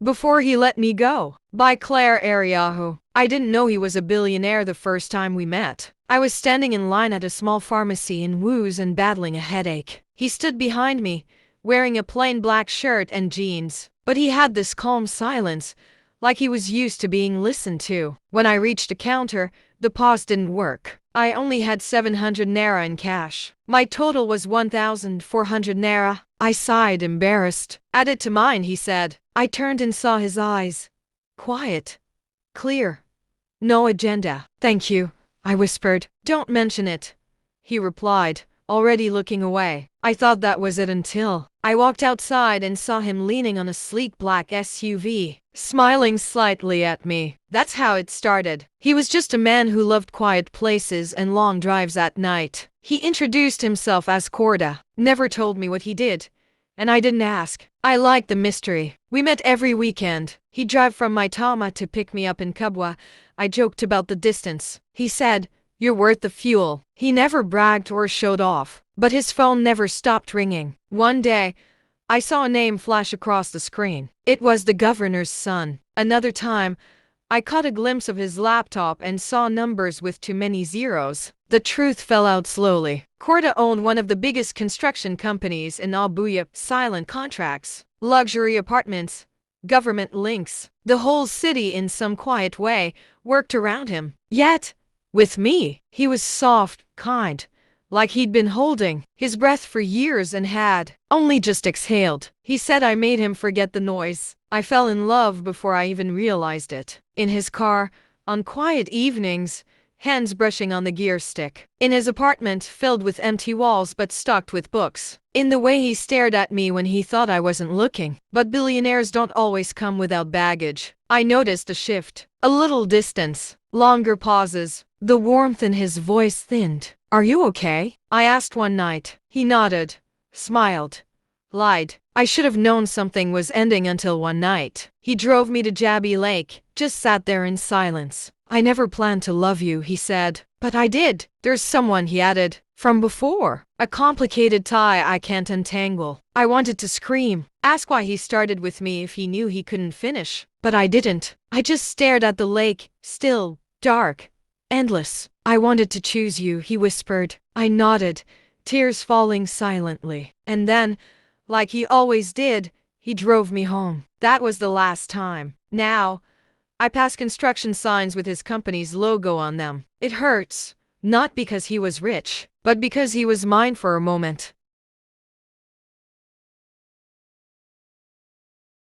Before He Let Me Go, by Claire Ariaho. I didn't know he was a billionaire the first time we met. I was standing in line at a small pharmacy in Woos and battling a headache. He stood behind me, wearing a plain black shirt and jeans, but he had this calm silence, like he was used to being listened to. When I reached the counter, the pause didn't work. I only had 700 naira in cash. My total was 1,400 naira. I sighed, embarrassed. Add it to mine, he said. I turned and saw his eyes. Quiet. Clear. No agenda. Thank you, I whispered. Don't mention it, he replied, already looking away. I thought that was it until I walked outside and saw him leaning on a sleek black SUV, smiling slightly at me. That's how it started. He was just a man who loved quiet places and long drives at night. He introduced himself as Korda, never told me what he did, and I didn't ask. I liked the mystery. We met every weekend. He'd drive from Maitama to pick me up in Kubwa. I joked about the distance. He said, "You're worth the fuel." He never bragged or showed off, but his phone never stopped ringing. One day, I saw a name flash across the screen. It was the governor's son. Another time, I caught a glimpse of his laptop and saw numbers with too many zeros. The truth fell out slowly. Korda owned one of the biggest construction companies in Abuja. Silent contracts, luxury apartments, government links. The whole city, in some quiet way, worked around him. Yet, with me, he was soft, kind, like he'd been holding his breath for years and had only just exhaled. He said I made him forget the noise. I fell in love before I even realized it. In his car, on quiet evenings, hands brushing on the gear stick. In his apartment, filled with empty walls but stocked with books. In the way he stared at me when he thought I wasn't looking. But billionaires don't always come without baggage. I noticed a shift. A little distance. Longer pauses. The warmth in his voice thinned. "Are you okay?" I asked one night. He nodded, smiled, lied. I should have known something was ending until one night. He drove me to Jabi Lake, just sat there in silence. "I never planned to love you," he said. "But I did. There's someone," he added, "from before. A complicated tie I can't untangle." I wanted to scream, ask why he started with me if he knew he couldn't finish. But I didn't. I just stared at the lake, still, dark, endless. "I wanted to choose you," he whispered. I nodded, tears falling silently. And then, like he always did, he drove me home. That was the last time. Now, I pass construction signs with his company's logo on them. It hurts, not because he was rich, but because he was mine for a moment.